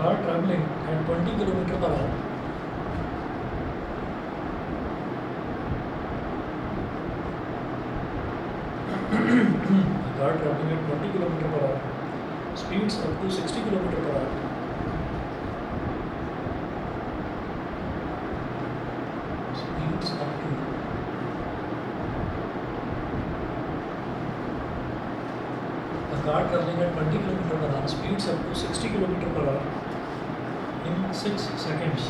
car traveling at 20 kilometer per hour. A car traveling at 20 kilometer per hour, speeds up to 60 kilometer per hour. Speeds up to a car traveling at 20 kilometer per hour, speeds up to 60 kilometer per hour in 6 seconds.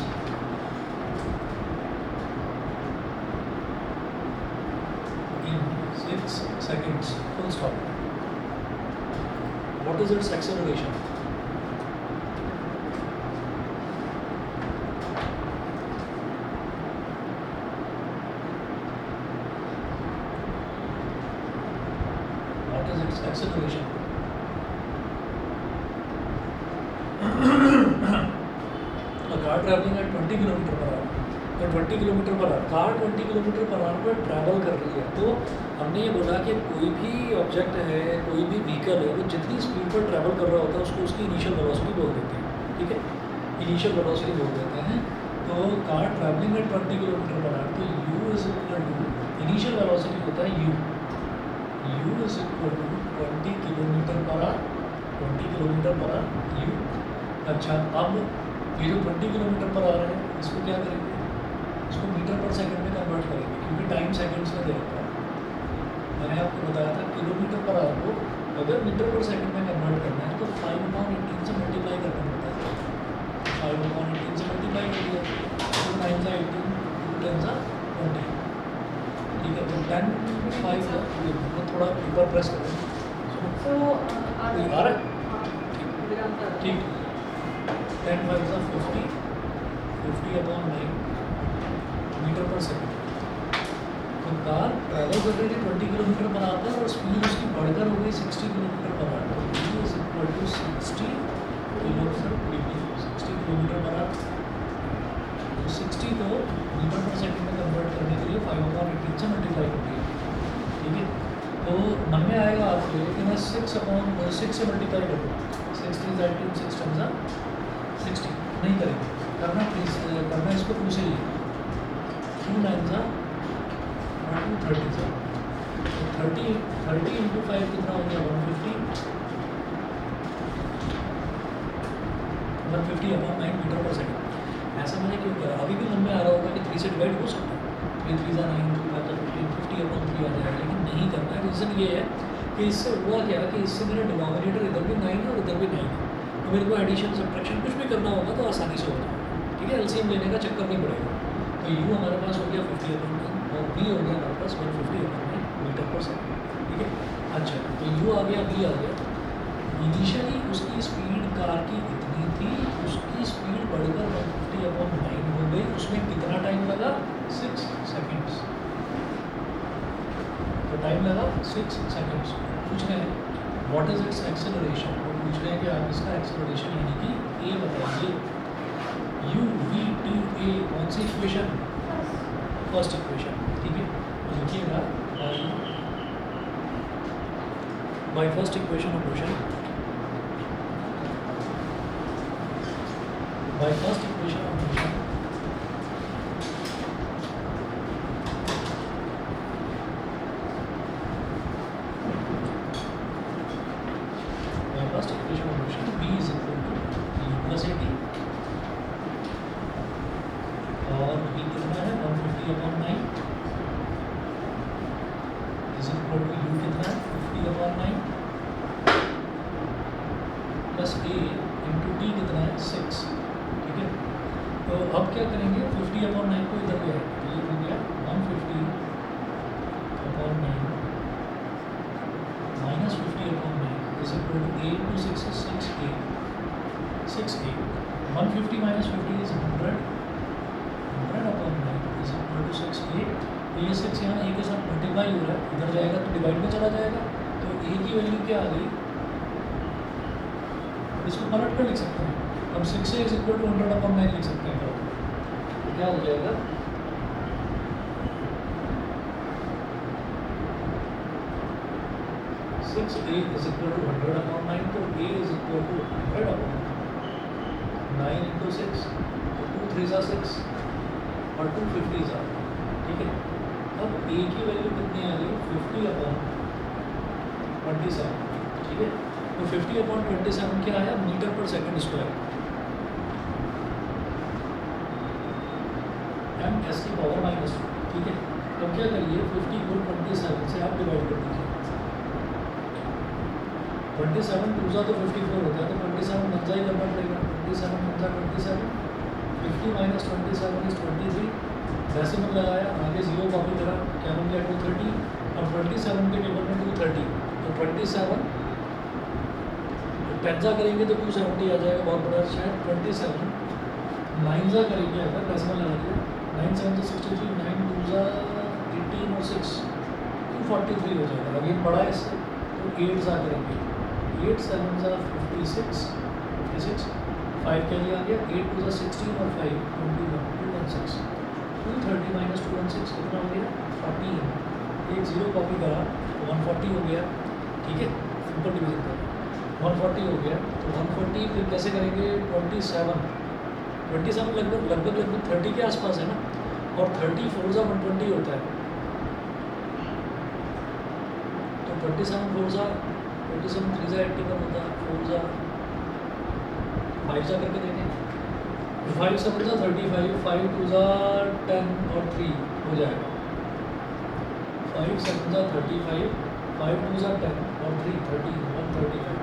In 6 seconds, full stop. What is its acceleration? What is its acceleration? A car traveling at 20 kilometre per hour, तो 20 kilometre per our, car 20 kilometre per our पर travel कर रही है। तो हमने ये बोला कि कोई भी ऑब्जेक्ट है, कोई भी व्हीकल है, वो जितनी स्पीड पर ट्रैवल कर रहा होता है उसको उसकी इनिशियल वेलोसिटी बोल देते हैं। ठीक है, इनिशियल वेलोसिटी बोल देते हैं। तो car travelling at 20 kilometre per hour, तो u is equal to initial velocity होता है u is equal to 20 kilometre per hour, 20 kilometre per hour u। अच्छा, अब ये जो 20 किलोमीटर पर आवर है, इसको क्या करेंगे? इसको मीटर पर सेकंड में कन्वर्ट करेंगे, क्योंकि टाइम सेकंड्स में दे रखा है। मैंने आपको बताया था किलोमीटर पर आवर को अगर मीटर पर सेकंड में कन्वर्ट करना है तो 5/18 से मल्टीप्लाई करना पड़ता है। 5/18 से मल्टीप्लाई कर दिया, 2 9 सा 18, 2 10 सा 20। ठीक है, तो 10 5 को थोड़ा ऊपर प्रेस करें। आ रहा है? ठीक, 10 5 सा 50, 50/9 मीटर पर सेकंड। तो कार ट्रैवल कर रही थी 20 किलोमीटर पर आवर पर और स्पीड उसकी बढ़कर हो गई 60 किलोमीटर पर आवर। तो v is equal to 60 kilometre per hour. तो 60 को मीटर पर सेकंड में कन्वर्ट करने के लिए 5/18 से मल्टीप्लाई कर दिया। ठीक है, तो मन में आएगा आपके कि मैं 6 से मल्टीप्लाई करूँगा। 6 3 18, 6 10 60 नहीं करेंगे, करना प्लीज, करना इसको 2 से ही, 2 9 सा 2 30 सा, तो 30 इंटू 5 कितना हो गया? 150/9 मीटर पर सेकंड। ऐसा मैंने क्यों करा? अभी भी मन में आ रहा होगा कि 3 से डिवाइड हो सकता है, 3 3 9 2 5 15, 50/3 आ जाएगा, लेकिन नहीं करना है। रीज़न ये है कि इससे हुआ क्या कि इससे मेरा डिनोमिनेटर इधर भी 9 है और इधर भी 9 है, तो मेरे को एडिशन सब्ट्रैक्शन कुछ भी करना होगा तो आसानी से हो जाएगा। ठीक है, एलसीएम लेने का चक्कर नहीं पड़ेगा। तो u हमारे पास हो गया 50/9 और v हो गया हमारे पास 150/9 मीटर पर सेकंड। ठीक है, अच्छा, तो u आ गया, v आ गया। इनिशियली उसकी स्पीड कार की इतनी थी, उसकी स्पीड बढ़कर 150/9 हो गई। उसमें कितना टाइम लगा? 6 सेकेंड्स। तो टाइम लगा 6 सेकेंड्स। पूछ रहे हैं व्हाट इज इट्स एक्सेलरेशन, वो पूछ रहे हैं कि आप इसका एक्सेलरेशन यानी कि a बताइए। u v t a कौन सी इक्वेशन? First equation. ठीक है, तो लिखिएगा by first equation of motion, by first equation of motion first equation of motion v is equal to u plus a t और v कितना है? 150/9 इज इक्वल टू u कितना है? 50/9 प्लस a इंटू t कितना है? 6। ठीक है, तो अब क्या करेंगे? 50/9 को इधर ले आएंगे, तो ये हो गया 150/9 minus 50/9 is equal to a into 6 is 6a, 6a। 150 minus 50 is 100, 100/9 is equal to 6a। तो ये 6 यहाँ a के साथ मल्टीप्लाई हो रहा है, इधर जाएगा तो डिवाइड में चला जाएगा, तो a की वैल्यू क्या आ गई? इसको पलट कर लिख सकते हैं। अब 6a इज इक्वल टू 100/9 लिख सकते हैं, तो क्या हो जाएगा? 6a is equal to 100/9, तो a is equal to 100/9। ज़ा 6 और 2 50 ज़ा, ठीक है। अब ए की वैल्यू कितनी आ गई 50/27, ठीक है। तो 50/27 क्या आया मीटर पर सेकंड स्क्वायर, एम एस की पावर -2, ठीक है। अब क्या करिए 50 को 27 से आप डिवाइड कर दीजिए। 27 2 तो 54 होता है, तो 27 मंजा ही करना पड़ेगा। 27 मंजा 27, 50 - 27 इज 23, डेसिमल लगाया, आगे 0 कॉपी करा, क्या बन गया 230। और 27 के टेबल में 230, तो 27 10 करेंगे तो 270 आ जाएगा, बहुत बड़ा शायद। 27 9 करेंगे अगर डेसिमल लगा दिया, 9 7 63, 9 2 18 और 6 243 हो जाएगा। अगेन बड़ा है इससे, तो 8 करेंगे, 8 7 56, 56 5 के लिए आ गया, 8 2 16 और 5 21 216, 230 - 216 कितना हो गया 14, एक 0 कॉपी करा तो 140 हो गया, ठीक है। सिंपल डिवीजन कर 140 हो गया, तो 140 फिर कैसे करेंगे 27 लगभग 30 के आसपास है ना, और 30 4 120 होता है, तो 27 4 27 3 81 होता है, 4 5 करके देखें, 5 7 35, 5 2 10 और 3 हो जाएगा, 5 7 35, 5 2 10 और 3 30 135,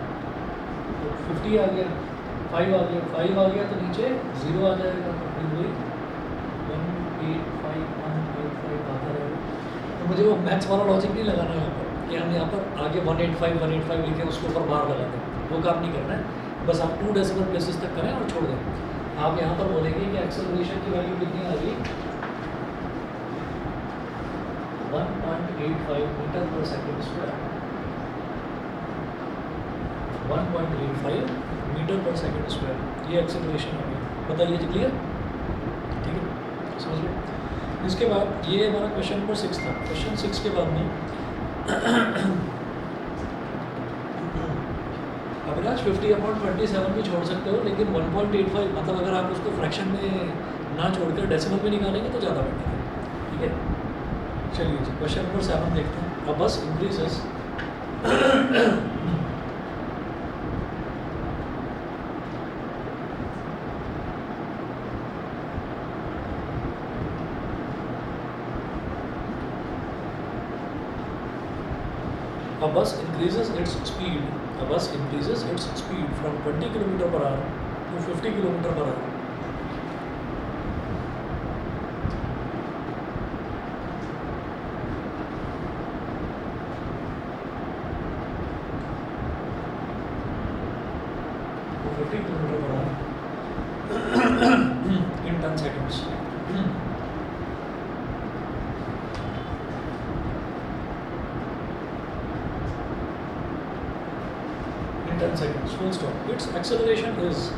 तो 50 आ गया, 5 आ गया, 5 आ गया तो नीचे 0 आ जाएगा, तो फिर वही 185 आता रहेगा। तो मुझे वो मैथ्स वाला लॉजिक नहीं लगाना यहाँ पर कि हम यहाँ पर आगे 185 लिखे उसके ऊपर बार लगा दें, वो काम नहीं करना है। बस आप 2 डेसिमल प्लेसेस तक करें और छोड़ दें। आप यहाँ पर बोलेंगे कि एक्सेलरेशन की वैल्यू कितनी आ गई 1.85 मीटर पर सेकंड स्क्वायर, 1.85 मीटर पर सेकंड स्क्वायर, ये एक्सेलरेशन आ गई। बताइए जी, क्लियर, ठीक है, समझ लो। इसके बाद ये हमारा क्वेश्चन नंबर 6 था। क्वेश्चन 6 के बाद में अभिलाष 50/27 भी छोड़ सकते हो, लेकिन 1.85 मतलब अगर आप उसको फ्रैक्शन में ना छोड़कर डेसिमल में निकालेंगे तो ज़्यादा बेटर है, ठीक है। चलिए जी, क्वेश्चन नंबर 7 देखते हैं। अब बस increases A bus increases its speed. A bus increases its speed from 20 km/h to 50 km/h. To 50 km/h in 10 seconds. In 10 seconds, full stop. Its acceleration is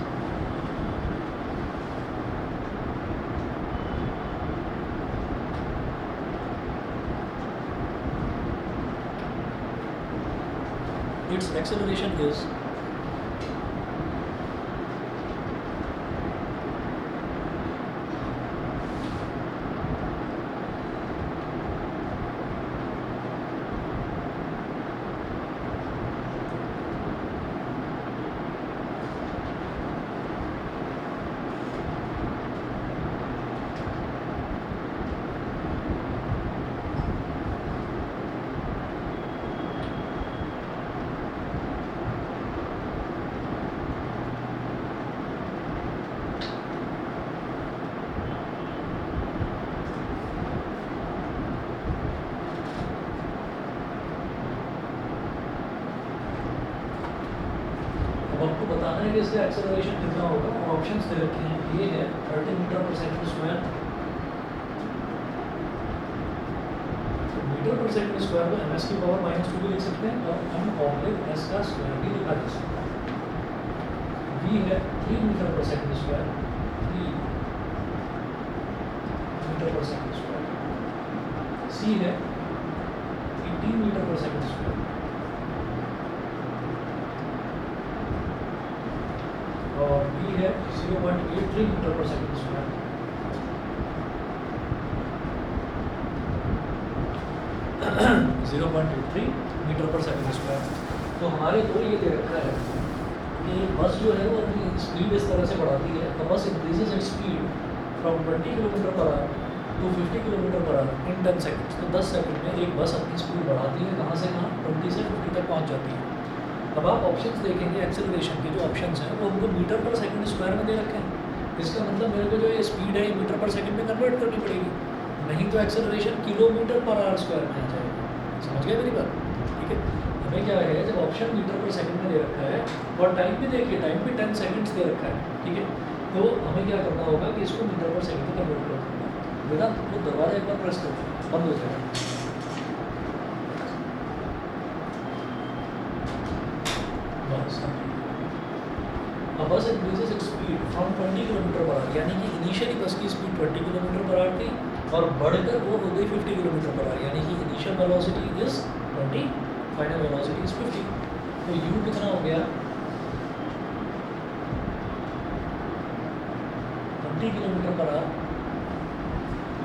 आपको बताना है कि इसका एक्सेलरेशन कितना होगा, और ऑप्शंस दे रखे हैं। ये है 30 मीटर पर सेकंड स्क्वायर, तो मीटर पर सेकंड स्क्वायर को एम एस की पावर -2 भी लिख सकते हैं, और हम कॉम्प्लेक्स एस का स्क्वायर भी लिखा जा सकता है। बी है 3 मीटर पर सेकंड स्क्वायर, 3 मीटर पर सेकंड स्क्वायर। सी है 18 मीटर पर सेकंड स्क्वायर, और बी है 0.83 मीटर पर सेकंड स्क्वायर। 0.83 मीटर पर सेकंड स्क्वायर। तो हमारे को ये दे रखा है कि बस जो है वो अपनी स्पीड इस तरह से बढ़ाती है। तो bus increases it speed from 20 kilometre per hour to 50 kilometre per hour in 10 seconds. तो 10 सेकंड में एक बस अपनी स्पीड बढ़ाती है, कहाँ से कहाँ, 20 से 50 तक पहुँच जाती है। अब आप ऑप्शंस देखेंगे, एक्सेलरेशन के जो ऑप्शंस हैं वो हमको मीटर पर सेकंड स्क्वायर में दे रखे हैं। इसका मतलब मेरे को जो ये स्पीड है मीटर पर सेकंड में कन्वर्ट करनी पड़ेगी, नहीं तो acceleration kilometre per our square में आ जाएगा। समझ गए मेरी बात? ठीक है। हमें क्या है, जब ऑप्शन मीटर पर सेकंड में दे रखा है और टाइम भी देखिए, टाइम भी 10 सेकंड्स दे रखा है, ठीक है, तो हमें क्या करना होगा कि इसको मीटर पर सेकंड में कन्वर्ट कर देना। बेटा वो दरवाजा एक बार प्रेस कर बंद हो जाएगा। बस increases its speed from 20 kilometre per our, यानी कि इनिशियली बस की स्पीड 20 किलोमीटर पर आवर थी और बढ़कर वो हो गई 50 किलोमीटर पर आवर, यानी कि initial velocity is 20, final velocity is 50। तो u कितना हो गया, 20 किलोमीटर पर आवर।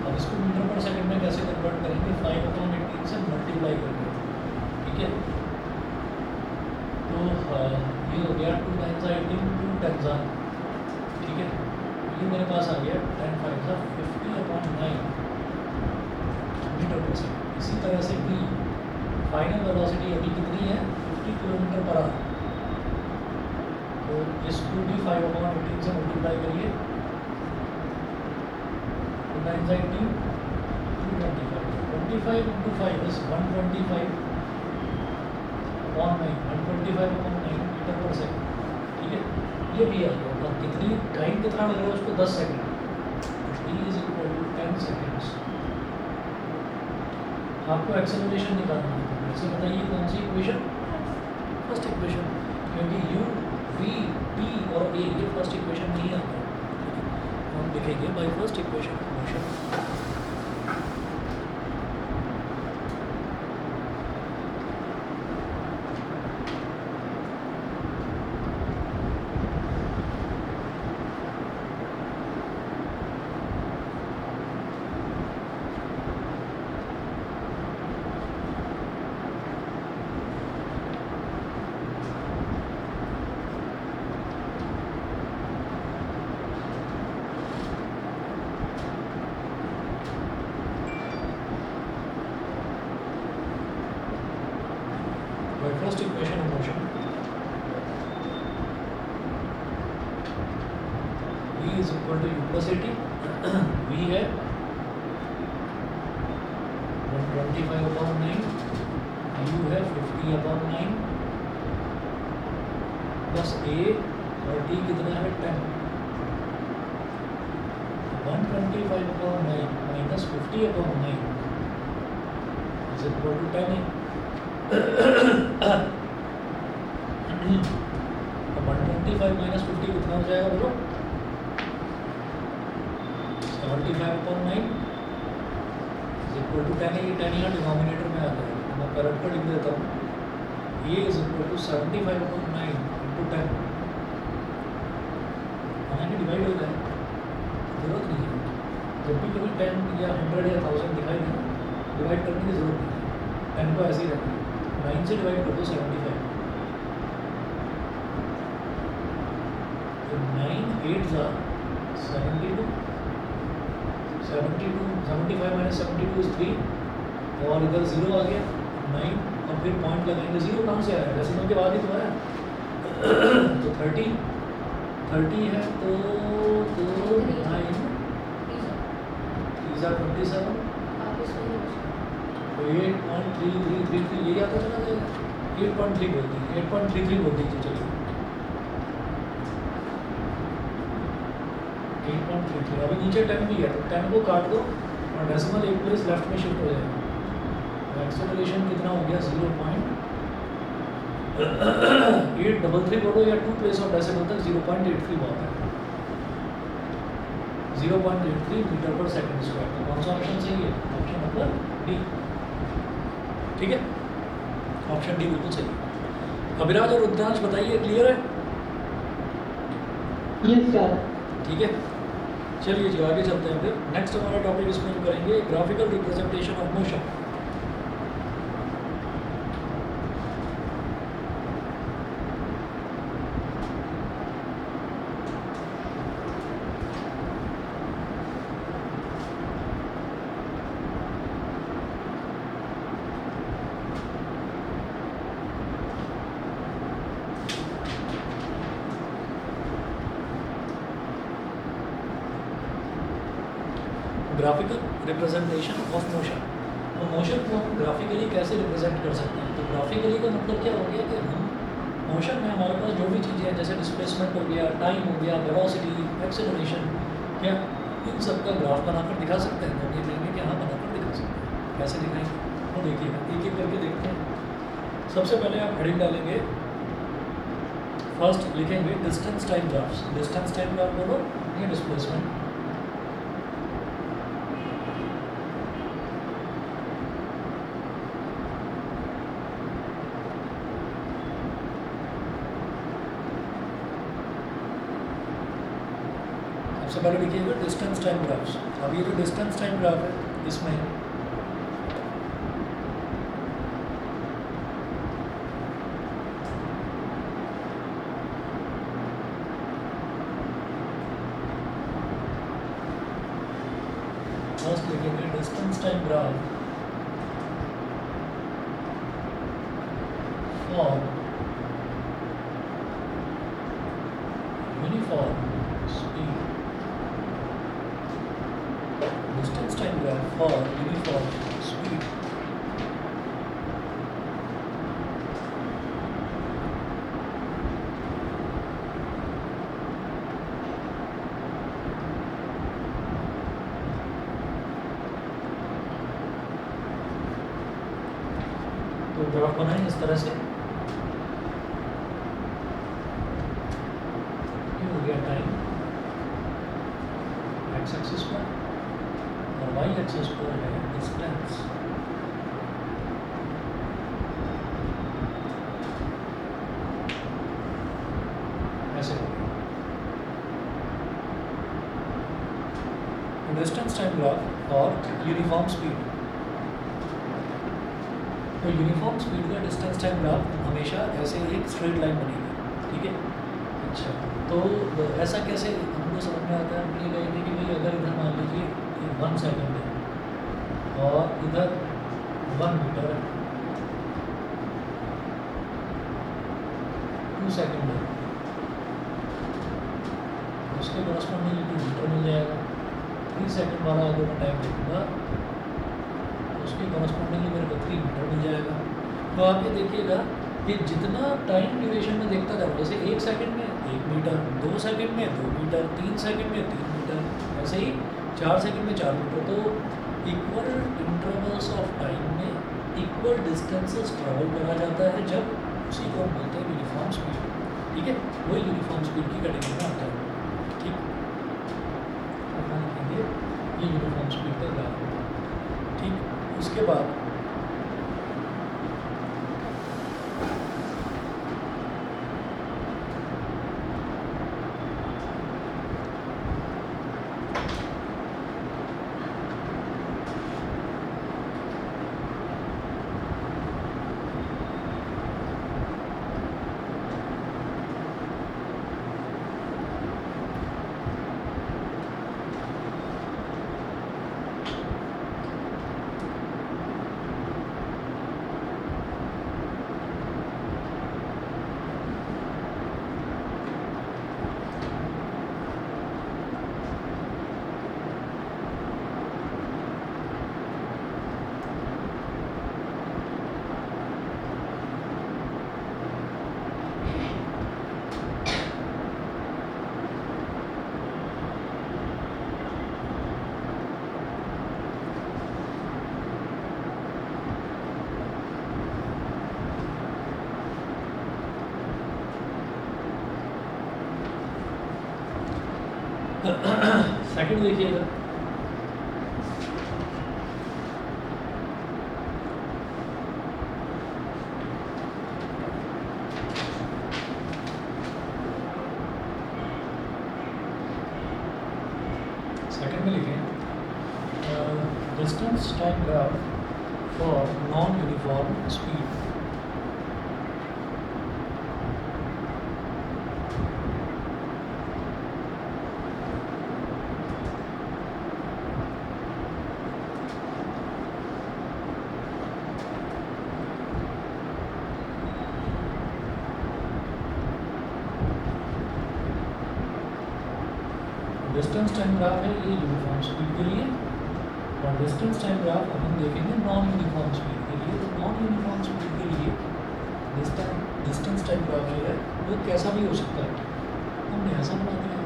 अब इसको मीटर पर सेकंड में कैसे कन्वर्ट करेंगे, 5/18 से मल्टीप्लाई करके, ठीक है। तो ये हो गया 2 टाइम्स 18 2 टाइम्स, ठीक है। ये मेरे पास आ गया 10 5 50/9 मीटर पर सेकंड। इसी तरह से भी फाइनल वेलोसिटी अभी कितनी है, 50 किलोमीटर पर आवर। तो इसको भी 5/18 से मल्टीप्लाई करिए, 2 टाइम्स 18 225, 25 into 5 is 125/9, 125/9 मीटर पर सेकंड, ठीक है। ये भी आ गया। और कितनी टाइम कितना लग रहा है उसको, 10 second. t is equal to 10 seconds. आपको एक्सेलरेशन निकालना है, वैसे बताइए कौन सी इक्वेशन, फर्स्ट इक्वेशन, क्योंकि u v t और a ये फर्स्ट इक्वेशन नहीं आता है, हम लिखेंगे by first equation motion. First equation of motion, v is equal to u plus 80, v है 125/9, u है 50/9 प्लस a और t कितना है 10। 125/9 minus 50/9 is equal to 10a। तो 125 माइनस 50 कितना हो जाएगा बोलो, 75/9 इज इक्वल टू 10 यहाँ डिनोमिनेटर में आ जाएगा। मैं करंट को लिख देता हूँ, ये इज इक्वल टू 75/9 इंटू 10, यानी डिवाइड हो जाए, जरूरत नहीं है। जब भी कभी 10 या 100 या 1000 दिखाई दे, डिवाइड करने की जरूरत नहीं है, 10 को ऐसे ही रखना है, 9 से डिवाइड कर दो 75, तो 9 8 72, 75 माइनस 72 इज 3, और इधर 0 आ गया 9, और फिर पॉइंट लगाएंगे। 0 कहाँ से आया, डेसिमल के बाद ही तो आया। तो 30 है, तो 9 these are 27, तो 8.3333 यही आता चला जाएगा, 8.3 बोल दीजिए, 8.33 बोल दीजिए, चलिए 8.33। अभी नीचे 10 भी है, तो 10 को काट दो और डेसिमल एक प्लेस लेफ्ट में शिफ्ट हो जाएगा। एक्सेलरेशन कितना हो गया, 0.833 बोलो या 2 प्लेस ऑफ डेसिमल तक 0.83 बहुत है, 0.83 मीटर पर सेकंड स्क्वायर। तो कौन सा ऑप्शन सही है, ऑप्शन नंबर डी, ठीक है, ऑप्शन डी बिल्कुल सही। अभिराज और रुद्रांश बताइए, क्लियर है? Yes sir. ठीक है, चलिए जी आगे चलते हैं। फिर नेक्स्ट हमारा टॉपिक इसमें हम करेंगे graphical representation of motion. Graphical representation of motion. तो मोशन को हम ग्राफिकली कैसे रिप्रेजेंट कर सकते हैं? तो ग्राफिकली का मतलब क्या हो गया कि हम मोशन में हमारे पास जो भी चीज़ें हैं, जैसे डिस्प्लेसमेंट हो गया, टाइम हो गया, वेलोसिटी, एक्सेलरेशन, क्या इन सब का ग्राफ बनाकर दिखा सकते हैं? तो ये कहेंगे कि हाँ, बनाकर दिखा सकते हैं। कैसे दिखाएंगे? तो देखिएगा, एक एक करके देखते हैं। सबसे पहले आप हेडिंग डालेंगे, फर्स्ट लिखेंगे distance time graphs. Distance time graph बोलो या डिस्प्लेसमेंट। सबसे पहले लिखिएगा डिस्टेंस टाइम ग्राफ्स। अब ये जो डिस्टेंस टाइम ग्राफ है, इसमें फर्स्ट लिखेंगे distance time graph for uniform speed. Distance time graph for uniform speed. तो ग्राफ बनाएं इस तरह से। ये हो गया टाइम एक्स एक्सिस पर, और वाई एक्सिस पर है डिस्टेंस। ऐसे डिस्टेंस टाइम ग्राफ और यूनिफॉर्म स्पीड। तो यूनिफॉर्म स्पीड का डिस्टेंस टाइम ग्राफ हमेशा ऐसे एक स्ट्रेट लाइन बनेगी, ठीक है। अच्छा, तो ऐसा कैसे हमको समझ में आता है? हम ये कहेंगे कि भाई अगर इधर मान लीजिए 1 सेकंड है और इधर 1 मीटर है, 2 सेकंड है, उसके कॉरस्पॉन्डिंग 2 मीटर मिल जाएगा। 3 सेकंड वाला अगर मैं टाइम देखूँगा, उसके कॉरस्पॉन्डिंगली मेरे को 3 मीटर मिल जाएगा। तो आप ये देखिएगा कि जितना टाइम ड्यूरेशन में देखता था, जैसे 1 सेकंड में 1 मीटर, 2 सेकंड में 2 मीटर, 3 सेकंड में 3 मीटर, ऐसे ही 4 सेकंड में 4 मीटर। तो इक्वल इंटरवल्स ऑफ टाइम में इक्वल डिस्टेंसेस ट्रेवल करा जाता है, जब उसी को हम बोलते हैं यूनिफॉर्म स्पीड, ठीक है। वही यूनिफॉर्म स्पीड की कैटेगरी में आता है, ठीक। अपना लिखेंगे ये यूनिफॉर्म स्पीड का ग्राफ होगा, ठीक। उसके बाद सेकंड देखिएगा, सेकंड में लिखें distance time graph for non uniform speed. Distance time graph है ये यूनिफॉर्म स्पीड के लिए, और डिस्टेंस टाइम ग्राफ अब हम देखेंगे नॉन यूनिफॉर्म स्पीड के लिए। तो नॉन यूनिफॉर्म स्पीड के लिए डिस्टेंस टाइम ग्राफ जो है वो कैसा भी हो सकता है। हमने ऐसा बना दिया,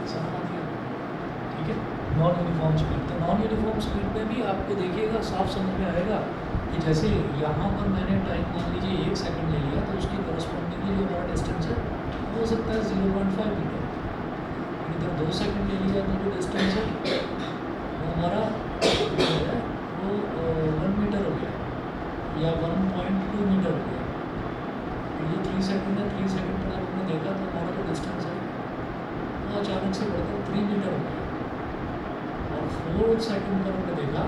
ऐसा बना दिया, ठीक है। नॉन यूनिफॉर्म स्पीड, तो नॉन यूनिफॉर्म स्पीड में भी आपको देखिएगा साफ समझ में आएगा कि जैसे यहाँ पर मैंने टाइम मान लीजिए 1 सेकंड ले लिया, तो उसकी करस्पॉन्डिंगली जो हमारा डिस्टेंस है वो हो सकता है 0.5 मीटर। इधर 2 सेकंड ले लिया तो जो डिस्टेंस है वो हमारा जो है वो 1 मीटर हो गया या 1.2 मीटर हो गया। तो ये 3 सेकंड है, 3 सेकंड पर हमने देखा तो हमारा जो डिस्टेंस है वो अचानक से बढ़कर 3 मीटर हो गया। और 4 सेकंड पर हमने देखा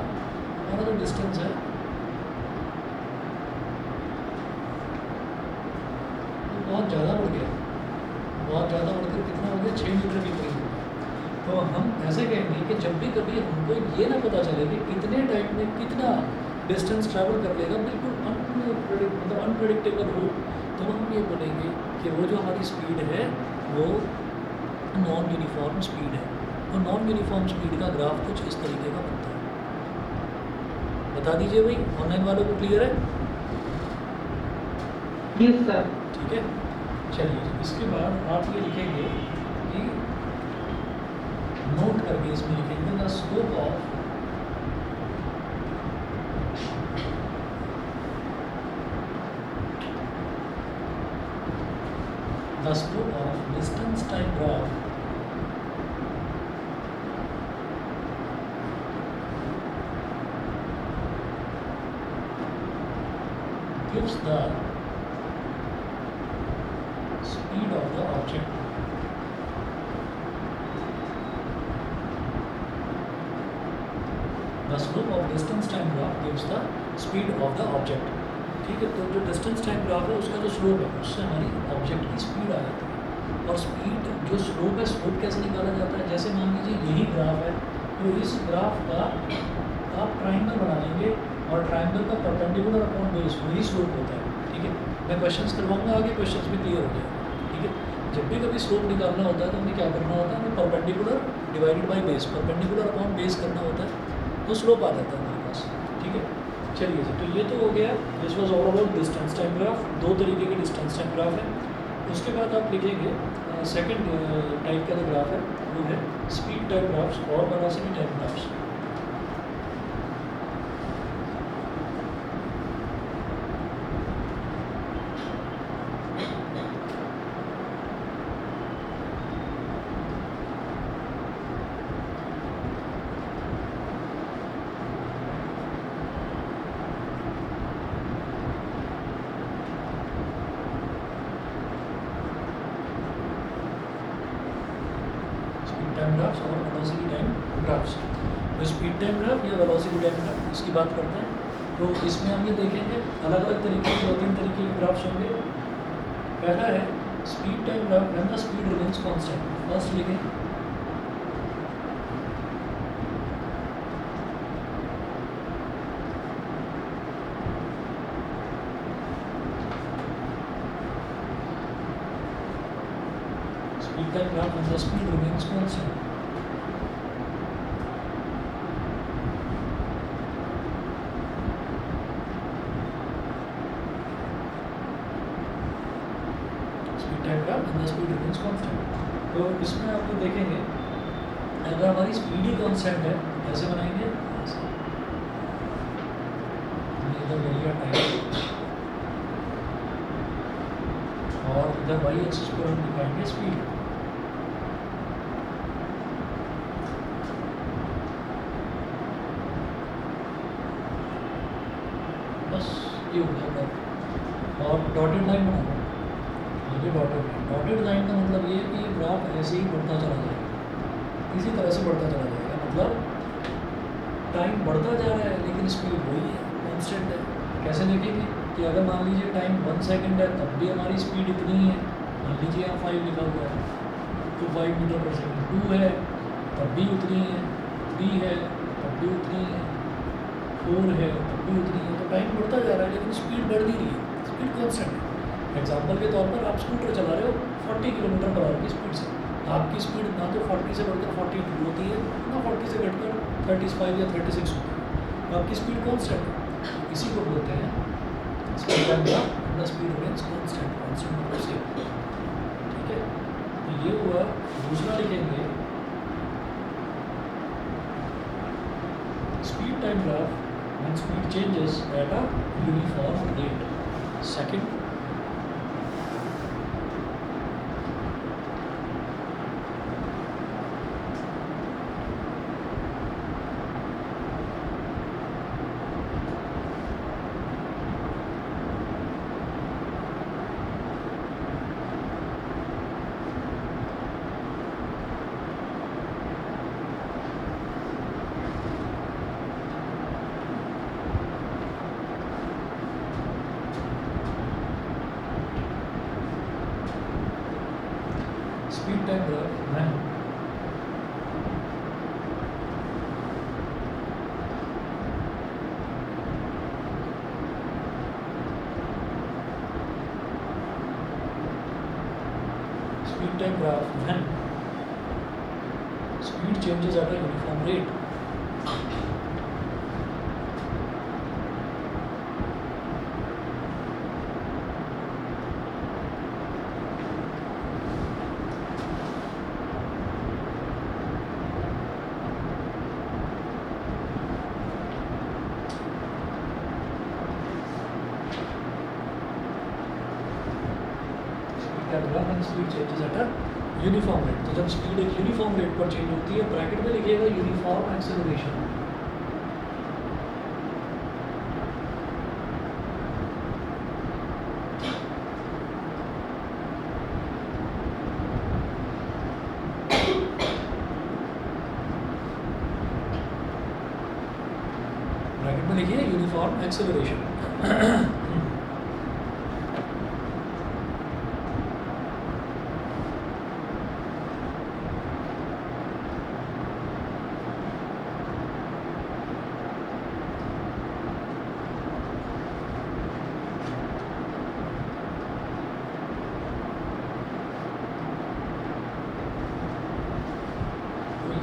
हमारा जो डिस्टेंस है बहुत ज़्यादा बढ़ गया, बहुत ज़्यादा बढ़कर कितना हो गया 6 मीटर के करीब हो गया। तो हम ऐसे कहेंगे कि जब भी कभी हमको ये ना पता चले कि कितने टाइम में कितना डिस्टेंस ट्रैवल कर लेगा, बिल्कुल अनप्रेडिक्टेबल हो, तो हम ये बोलेंगे कि वो जो हमारी स्पीड है वो नॉन यूनिफॉर्म स्पीड है। तो नॉन यूनिफॉर्म स्पीड का ग्राफ कुछ इस तरीके का बनता है। बता दीजिए भाई, ऑनलाइन वालों को क्लियर है? Yes sir. ठीक है, चलिए इसके बाद आप ये लिखेंगे कि नोट करके इसमें लिखेंगे the slope of distance time graph gives the speed of the object. The slope of distance time graph gives the speed of the object. ठीक है, तो जो डिस्टेंस टाइम ग्राफ है उसका जो स्लोप है उससे हमारी ऑब्जेक्ट की स्पीड आ जाती है। और स्पीड जो स्लोप है, स्लोप कैसे निकाला जाता है, जैसे मान लीजिए यही ग्राफ है तो इस ग्राफ का आप ट्राइंगल बना लेंगे और ट्राइंगल का परपेंडिकुलर अपॉन बेस वही स्लोप होता है। ठीक है, मैं क्वेश्चंस करवाऊंगा आगे, क्वेश्चंस भी क्लियर हो जाएगा। ठीक है, जब भी कभी स्लोप निकालना होता है तो हमें क्या करना होता है, हमें perpendicular divided by base, perpendicular upon base करना होता है तो स्लोप आ जाता है हमारे पास। ठीक है, चलिए जी, तो ये तो हो गया, this was all about distance time graph. 2 तरीके के डिस्टेंस टाइम ग्राफ है। उसके बाद आप लिखेंगे सेकंड टाइप का जो ग्राफ है वो है स्पीड टाइम ग्राफ्स और velocity time graphs. Time graphs और वेलोसिटी टाइम ग्राफ्स। तो स्पीड टाइम ग्राफ या वेलोसिटी टाइम ग्राफ इसकी बात करते हैं। तो इसमें हम ये देखेंगे अलग अलग तरीके के 2-3 तरीके के ग्राफ्स होंगे। पहला है speed time graph when the speed remains constant. First लिखें speed time graph when the speed remains constant. Speed remains constant. तो इसमें आप लोग देखेंगे अगर हमारी स्पीड ही कांस्टेंट है कैसे बनाएंगे, इधर ले लिया टाइम और इधर वाई एक्सिस पर हम दिखाएंगे स्पीड। बस ये हो गया और डॉटेड लाइन बनाओ। ये डॉटेड लाइन का मतलब ये है कि ये ग्राफ ऐसे ही बढ़ता चला जाएगा, इसी तरह से बढ़ता चला जाएगा। मतलब टाइम बढ़ता जा रहा है लेकिन स्पीड वही है, कांस्टेंट है। कैसे देखेंगे कि अगर मान लीजिए टाइम 1 सेकंड है तब भी हमारी स्पीड इतनी ही है। मान लीजिए यहाँ 5 लिखा हुआ है तो 5 मीटर पर सेकंड। 2 है तब भी उतनी है, 3 है तब भी उतनी है, 4 है तब भी उतनी है, तो टाइम बढ़ता जा रहा है लेकिन स्पीड बढ़ नहीं रही है, स्पीड कॉन्स्टेंट है। एग्जाम्पल के तौर पर आप स्कूटर चला रहे हो 40 किलोमीटर पर आवर की स्पीड से, आपकी स्पीड ना तो 40 से बढ़कर 42 होती है, ना 40 से घटकर 35 या 36 होती है, तो आपकी स्पीड कॉन्स्टेंट है। इसी को बोलते हैं speed time graph, the speed remains constant, constant मतलब सेम। ठीक है, तो ये हुआ। दूसरा लिखेंगे speed time graph when speed changes at a uniform rate. Second, speed time graph when speed time graph when speed changes at a uniform rate. Speed changes at a uniform rate, तो जब speed एक uniform rate पर change होती है, bracket में लिखिएगा uniform acceleration. Bracket में लिखिए यूनिफॉर्म एक्सेलरेशन।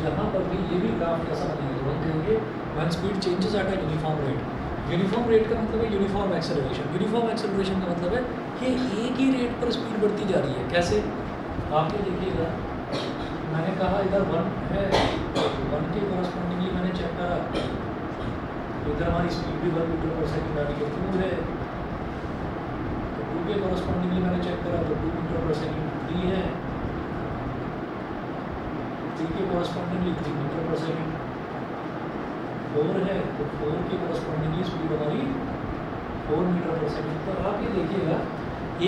यहाँ पर भी ये भी ग्राफ कैसा बनेगा, तो हम कहेंगे when speed changes at a uniform rate. Uniform rate का मतलब है यूनिफॉर्म एक्सेलरेशन। यूनिफॉर्म एक्सेलरेशन का मतलब है कि एक ही रेट पर स्पीड बढ़ती जा रही है। कैसे, आप ये देखिएगा, मैंने कहा इधर 1 है, 1 के कॉरस्पॉन्डिंगली मैंने चेक करा, तो इधर हमारी स्पीड भी 1 मीटर पर सेकेंड आ रही है, 2 है, तो 2 के कॉरस्पॉन्डिंगली मैंने चेक करा तो 2 मीटर पर सेकेंड 3 है, 3 के कॉरस्पॉन्डिंगली 3 मीटर पर सेकेंड 4 है, तो 4 के कॉरस्पॉन्डिंगली स्पीड हमारी 4 मीटर पर सेकेंड। तो आप ये देखिएगा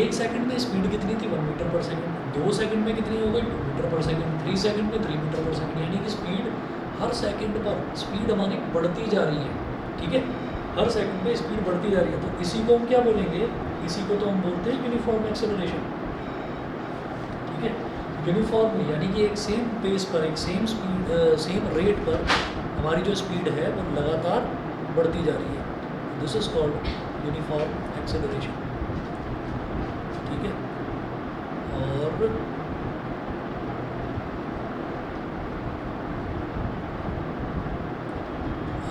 1 सेकंड में स्पीड कितनी थी, 1 मीटर पर सेकेंड, 2 सेकंड में कितनी हो गई, 2 मीटर पर सेकेंड, 3 सेकंड में 3 मीटर पर सेकेंड, यानी कि स्पीड हर सेकंड पर स्पीड हमारी बढ़ती जा रही है। ठीक है, हर सेकंड में स्पीड बढ़ती जा रही है, तो इसी को हम क्या बोलेंगे, इसी को तो हम बोलते हैं यूनिफॉर्म एक्सेलरेशन। ठीक है, यूनिफॉर्म यानी कि एक सेम पेस पर, एक सेम स्पीड, सेम रेट पर हमारी जो स्पीड है वो लगातार बढ़ती जा रही है। This is called uniform acceleration. ठीक है, और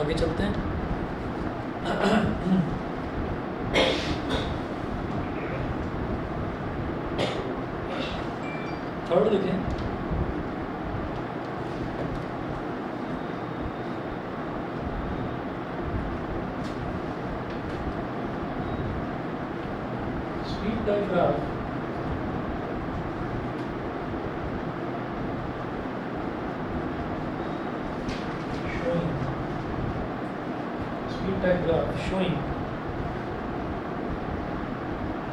आगे चलते हैं। थर्ड देखें, speed time graph showing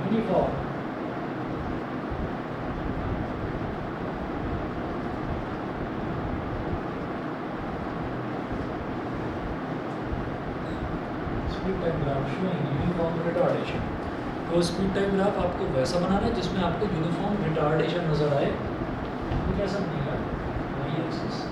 uniform speed time graph showing uniform retardation. तो स्पीड टाइम ग्राफ आपको वैसा बनाना है जिसमें आपको यूनिफॉर्म रिटार्डेशन नजर आए। तो कैसा बनेगा, y एक्सिस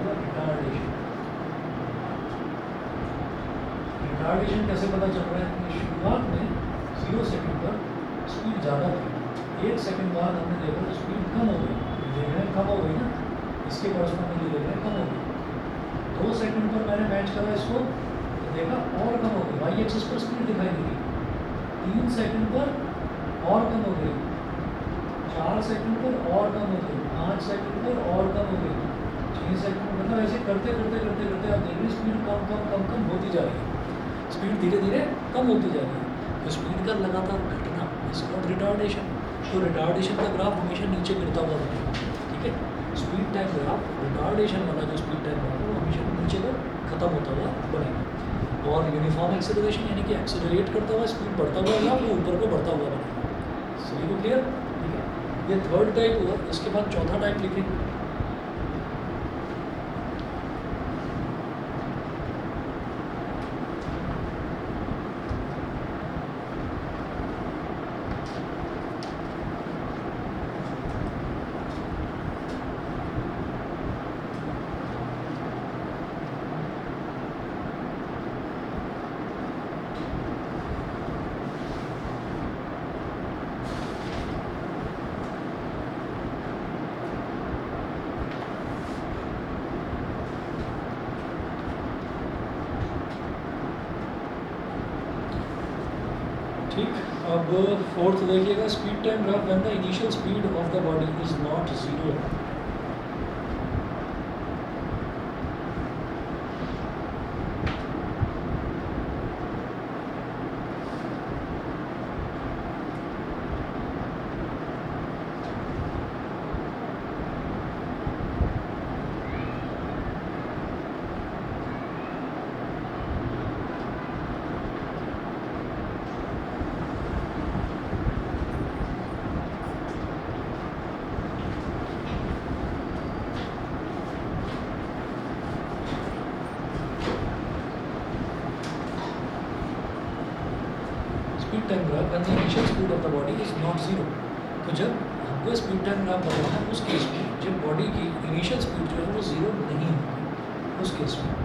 होगा रिटार्डेशन। रिटार्डेशन कैसे पता चल रहा है कि शुरुआत में 0 सेकंड पर स्पीड ज़्यादा थी, 1 सेकंड बाद हमने देखा तो स्पीड कम हो गई, देख रहे हैं कम हो गई ना, इसके कॉरस्पॉन्डिंग देख रहे हैं कम हो गई। 2 सेकंड पर मैंने मैच करा इसको तो देखा और कम हो गई, वाई एक्सिस पर स्पीड दिखाई दी। 3 सेकंड पर और कम हो गई, 4 सेकंड पर और कम हो गई, 5 सेकंड पर और कम हो गई, 6 सेकंड, मतलब ऐसे करते करते करते करते आप देख रहे स्पीड कम कम कम कम होती जा रही है, स्पीड धीरे धीरे कम होती जा रही है। तो स्पीड का लगातार घटना इज कॉल्ड रिटार्डेशन। तो रिटार्डेशन का ग्राफ हमेशा नीचे गिरता हुआ बनेगा, ठीक है। स्पीड टाइम ग्राफ रिटार्डेशन वाला जो स्पीड टाइम ग्राफ है वो हमेशा नीचे को खत्म होता हुआ बनेगा। और यूनिफॉर्म एक्सेलरेशन यानी कि एक्सेलरेट करता हुआ स्पीड बढ़ता हुआ या वो ऊपर को बढ़ता हुआ बनेगा। सभी को क्लियर, ठीक है। ये थर्ड टाइप हुआ। इसके बाद चौथा टाइप लिखेंगे। ठीक, अब फोर्थ देखिएगा, speed time graph when the initial speed of the body is not zero. Speed time graph when the initial speed of the body is not zero. तो जब हमको स्पीड टाइम ग्राफ बताना है उस केस में जब body की initial speed जो है वो जीरो नहीं है, उस केस में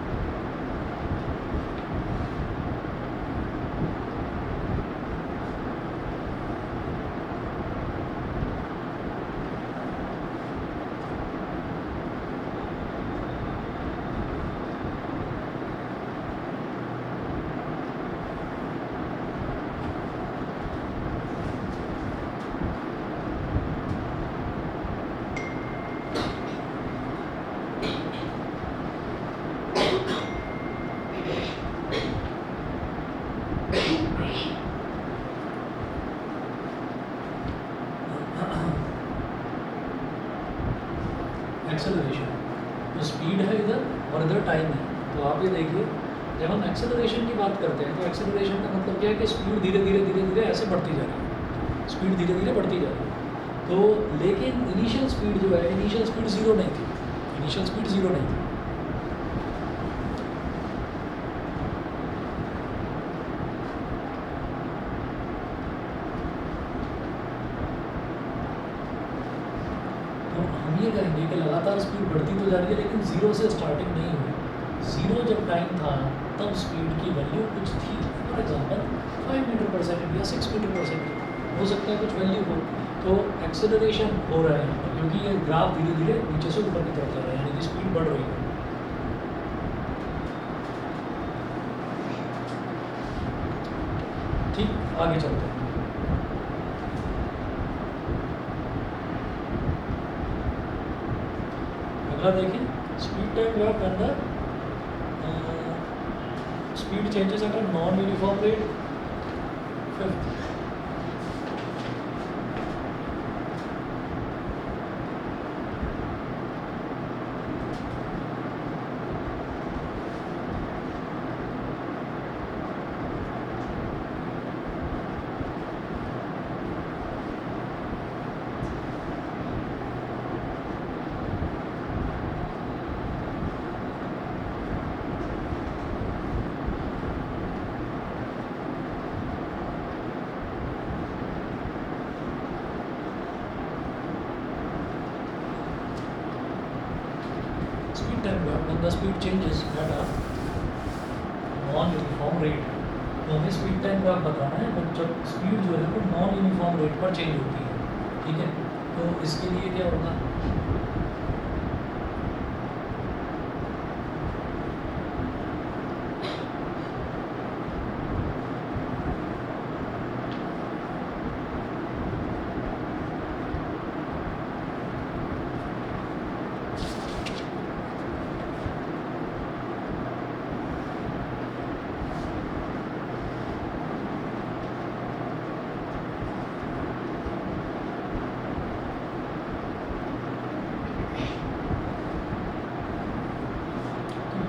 एक्सेलरेशन तो स्पीड है इधर और इधर टाइम है। तो आप ये देखिए जब हम एक्सेलरेशन की बात करते हैं तो एक्सेलरेशन का मतलब क्या है कि स्पीड धीरे धीरे धीरे धीरे ऐसे बढ़ती जा रही है, स्पीड धीरे धीरे बढ़ती जा रही है। तो लेकिन इनिशियल स्पीड जो है, इनिशियल स्पीड ज़ीरो नहीं थी, इनिशियल स्पीड ज़ीरो नहीं थी। ये कहेंगे कि लगातार स्पीड बढ़ती तो जा रही है लेकिन ज़ीरो से स्टार्टिंग नहीं हुई। ज़ीरो जब टाइम था तब स्पीड की वैल्यू कुछ थी, फॉर एग्जांपल 5 मीटर पर सेकंड या 6 मीटर पर सेकंड हो सकता है कुछ वैल्यू हो। तो एक्सेलरेशन हो रहा है क्योंकि ये ग्राफ धीरे धीरे नीचे से ऊपर की तरफ जा रहा है, यानी कि स्पीड बढ़ रही है। ठीक, आगे चलते हैं। अगला देखिए, speed time graph when the speed changes at a non uniform rate. Fifth, speed time graph when the speed changes at a non uniform rate. तो हमें स्पीड टाइम ग्राफ बताना है बट जब स्पीड जो है वो नॉन यूनिफॉर्म रेट पर change होती है, ठीक है। तो इसके लिए क्या होगा,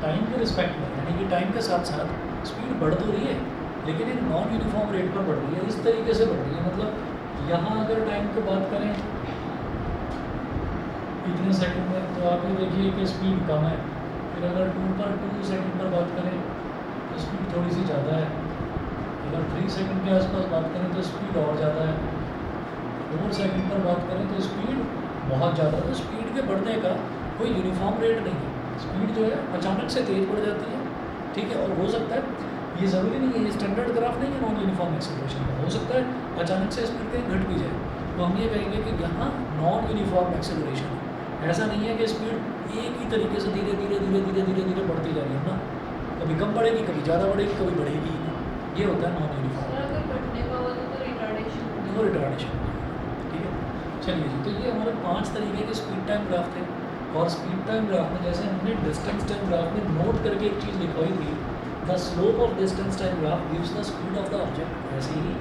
टाइम के रिस्पेक्ट में, यानी कि टाइम के साथ साथ स्पीड बढ़ तो रही है लेकिन एक नॉन यूनिफॉर्म रेट पर बढ़ रही है। इस तरीके से बढ़ रही है, मतलब यहाँ अगर टाइम की बात करें इतने सेकंड में, तो आप ये देखिए कि स्पीड कम है। फिर अगर 2 सेकंड पर बात करें तो स्पीड थोड़ी सी ज़्यादा है। अगर 3 सेकंड के आसपास बात करें तो स्पीड और ज़्यादा है। 4 सेकंड पर बात करें तो स्पीड बहुत ज़्यादा। तो स्पीड के बढ़ने का कोई यूनिफॉर्म रेट नहीं है। स्पीड जो है अचानक से तेज़ बढ़ जाती है, ठीक है। और हो सकता है, ये ज़रूरी नहीं है, ये स्टैंडर्ड ग्राफ नहीं है नॉन यूनिफॉर्म एक्सेलरेशन का। हो सकता है अचानक से स्पीड कहीं घट भी जाए, तो हम ये कहेंगे कि यहाँ नॉन यूनिफॉर्म एक्सेलरेशन है। ऐसा नहीं है कि स्पीड एक ही तरीके से धीरे धीरे धीरे धीरे धीरे धीरे बढ़ती जा रही है ना, कभी कम बढ़ेगी, कभी ज़्यादा बढ़ेगी, कभी बढ़ेगी। ये होता है नॉन यूनिफॉर्म, वो रिटार्डेशन, ठीक है। चलिए जी, तो ये हमारे 5 तरीके के स्पीड टाइम ग्राफ थे। और स्पीड टाइम ग्राफ में जैसे हमने डिस्टेंस टाइम ग्राफ में नोट करके एक चीज़ लिखवाई थी, the slope of distance time graph gives the speed of the object. ऐसे ही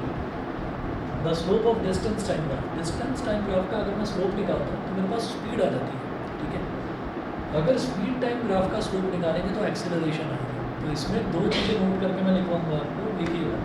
the slope of distance time graph, distance time graph का अगर मैं स्लोप निकालता हूँ तो मेरे पास स्पीड आ जाती है, ठीक है। अगर स्पीड टाइम ग्राफ का स्लोप निकालेंगे तो एक्सेलरेशन आएगी। तो इसमें 2 चीज़ें नोट करके मैं लिखवाऊंगा आपको, देखिएगा।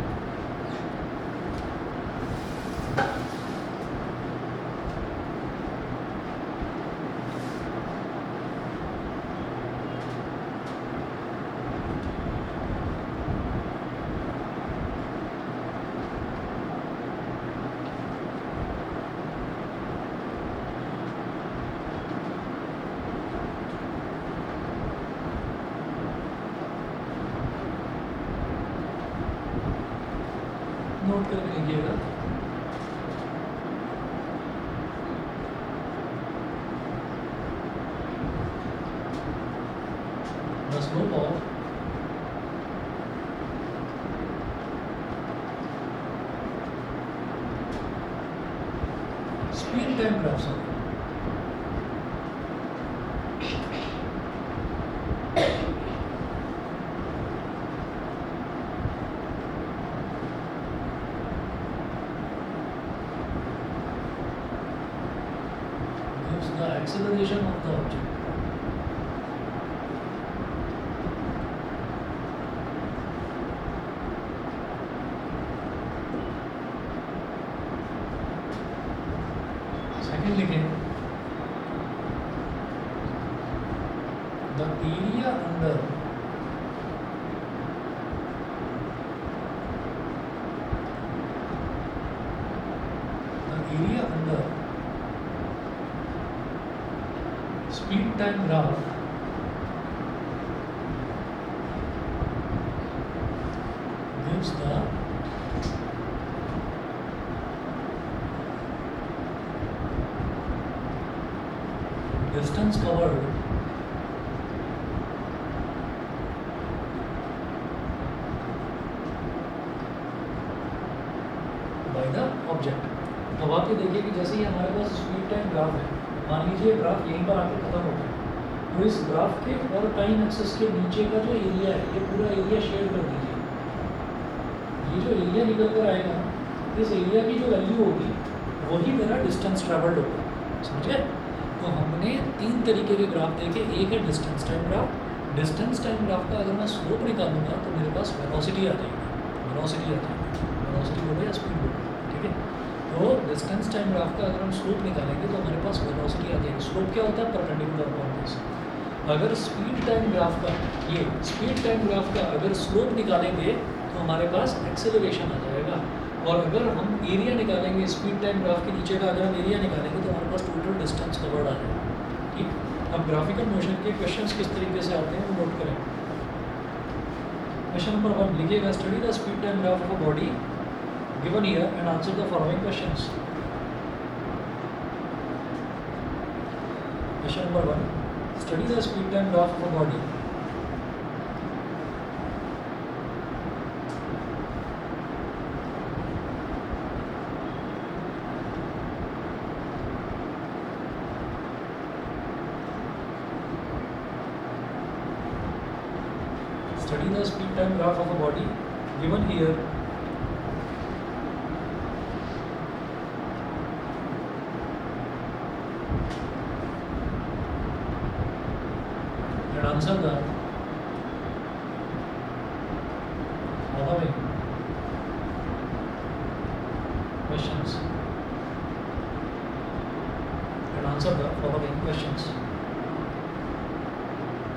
नोट करके लिखिएगा। The slope of speed time graph, the acceleration of the object. Second लिखें, the area under speed time graph gives the distance covered by the object। अब आप ये देखिए कि जैसे ही हमारे पास स्पीड टाइम ग्राफ है, मान लीजिए ग्राफ यहीं पर आके खत्म होता है, तो इस ग्राफ के और टाइम एक्सिस के नीचे का जो एरिया है, ये पूरा एरिया शेयर कर दीजिए। ये जो एरिया निकल कर आएगा, इस एरिया की जो वैल्यू होगी वही मेरा डिस्टेंस ट्रैवल्ड होगा, समझे। तो हमने 3 तरीके के ग्राफ देखे। एक है distance time graph. Distance time graph का अगर मैं स्लोप निकालूंगा तो मेरे पास वेलोसिटी आ जाएगी, वेलोसिटी बोले या स्पीड बोले, ठीक है। तो डिस्टेंस टाइम ग्राफ का अगर हम स्लोप निकालेंगे तो हमारे पास वेलोसिटी आ जाएगी। स्लोप क्या होता है, परपेंडिकुलर कॉर्डिनेट्स। अगर स्पीड टाइम ग्राफ का, ये स्पीड टाइम ग्राफ का अगर स्लोप निकालेंगे तो हमारे पास एक्सेलरेशन आ जाएगा। और अगर हम एरिया निकालेंगे, स्पीड टाइम ग्राफ के नीचे का अगर हम एरिया निकालेंगे तो हमारे पास टोटल डिस्टेंस कवर्ड आ जाएगा, ठीक। अब ग्राफिकल मोशन के क्वेश्चंस किस तरीके से आते हैं वो नोट करें। क्वेश्चन नंबर 1 लिखिएगा, study the speed time graph of a body given here and answer the following questions. Question number 1, study the speed time graph of a body. Study the speed time graph of a body given here and answer the following questions.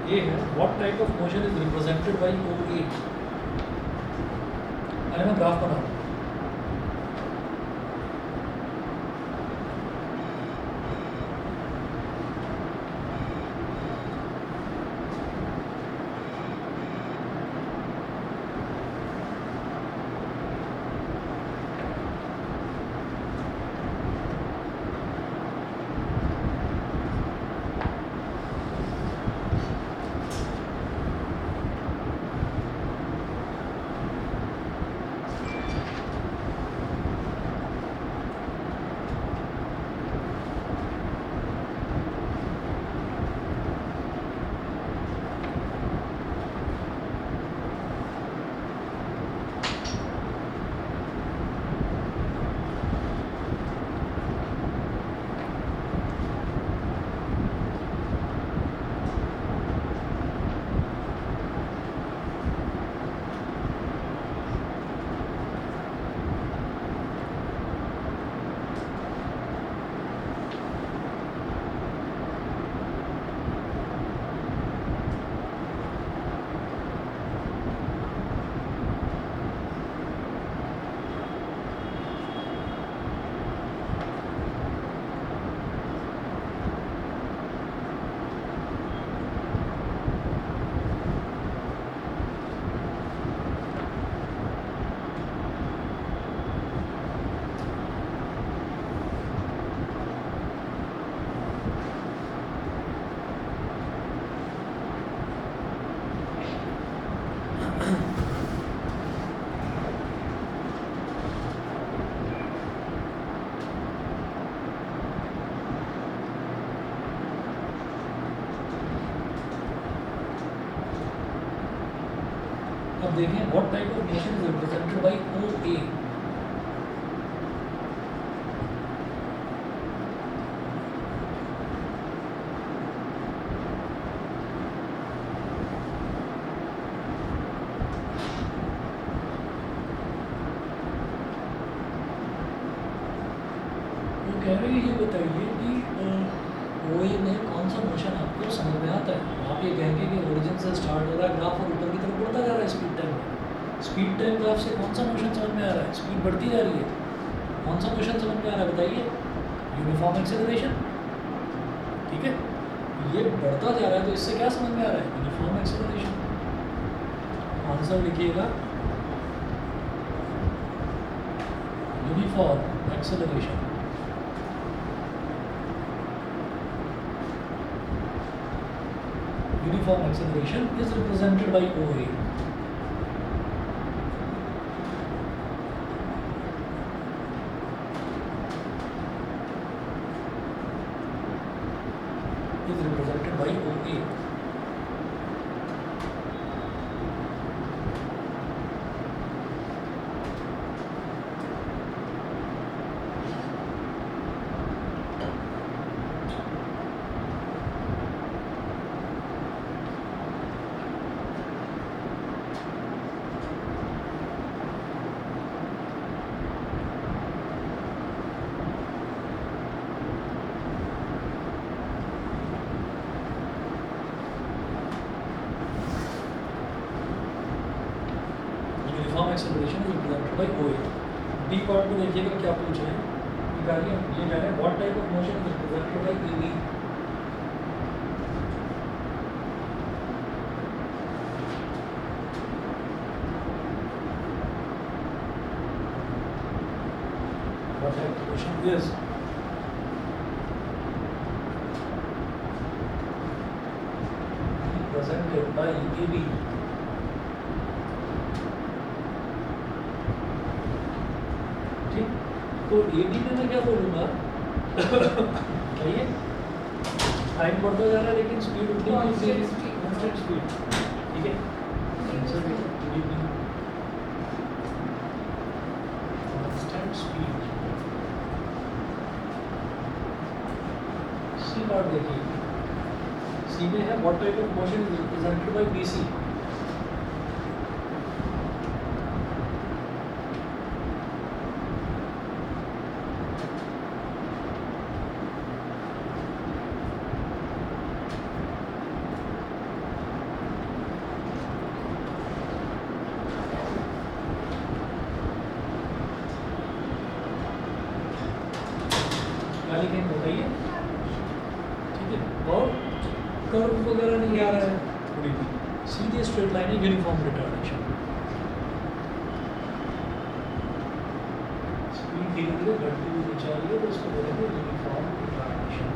A है, what type of motion is represented by OA? अरे मैं graph बना रहा हूँ। अब देखें, what type of motion is represented by OA? वो कह रहे हैं ये बताइए कि OA में कौन सा मोशन आपको समझ में आता है। आप ये कहेंगे कि ओरिजिन से स्टार्ट हो रहा है ग्राफ और ऊपर की तरफ बढ़ता जा रहा है स्पीड टाइम में। स्पीड टाइम ग्राफ से कौन सा मोशन समझ में आ रहा है? स्पीड बढ़ती जा रही है। कौन सा मोशन समझ में आ रहा है बताइए? Uniform acceleration. ठीक है, ये बढ़ता जा रहा है तो इससे क्या समझ में आ रहा है? Uniform acceleration. आंसर लिखिएगा, uniform acceleration. Uniform acceleration is represented by OA. Is represented by OA. Uniform acceleration is represented by OA. B part में देखिएगा क्या पूछ रहे हैं। ये कह रहे हैं what type of motion is represented by EV? Yes. Presented by AB. ठीक, तो AB में मैं क्या बोलूँगा? बताइए। टाइम बढ़ता जा रहा है लेकिन स्पीड उतनी ही कांस्टेंट स्पीड, ठीक है। Answer AB constant speed. C part देखिए, सी में है what type of motion is represented by BC। क्या लिखेंगे बताइए, ठीक है। और कर्व वगैरह नहीं आ रहा है, थोड़ी भी सीधे स्ट्रेट लाइन है, यूनिफॉर्म रिटार्डेशन। स्पीड धीरे धीरे बढ़ती हुई चाहिए तो उसको बोलेंगे यूनिफॉर्म रिटार्डेशन।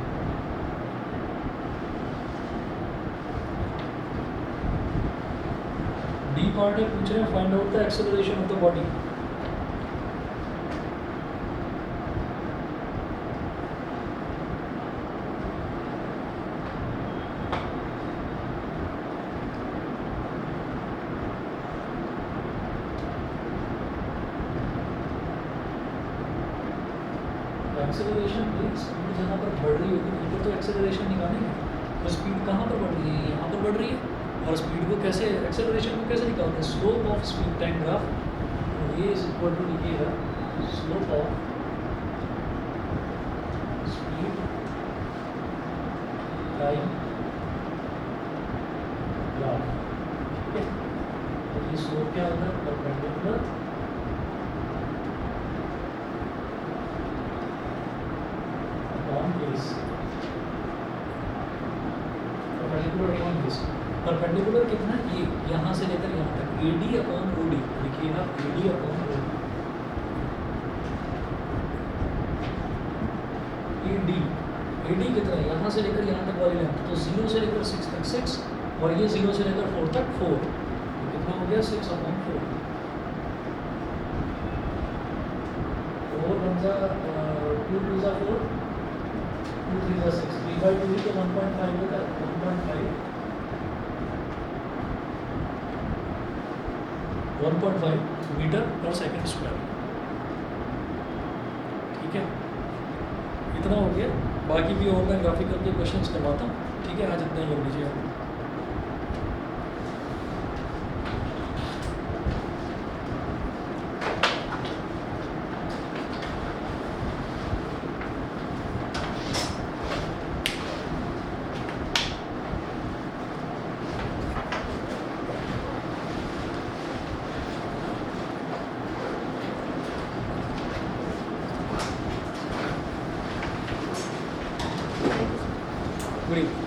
डी पार्ट है, पूछ रहे हैं find out the acceleration of the body. Acceleration speed जहाँ पर बढ़ रही होगी वहीं पर तो एक्सेलरेशन निकालेंगे। तो स्पीड कहाँ पर बढ़ रही है? यहाँ पर बढ़ रही है। और स्पीड को कैसे, एक्सेलरेशन को कैसे निकालते हैं? Slope of speed time graph, तो ये इज इक्वल टू लिखिएगा slope of speed time graph, ठीक है। तो ये स्लोप क्या होता है? परपेंडिकुलर परपेंडिकुलर कितना, ये यहाँ से लेकर यहाँ तक AD अपॉन OD लिखिएगा, AD अपॉन OD। AD कितना है? यहाँ से लेकर यहाँ तक वाली लेंथ, तो 0 से लेकर 6 तक 6, और ये 0 से लेकर 4 तक 4, तो कितना हो गया? 6 अपॉन 4। 4 1 जा 2 2 जा 4, 2 3 जा 6, 3/2 तो 1.5 होता है, 1.5 मीटर पर सेकंड स्क्वायर, ठीक है। इतना हो गया, बाकी भी और मैं ग्राफिकल के क्वेश्चंस करवाता हूँ, ठीक है। आज इतना ही कर लीजिए आप। Good evening.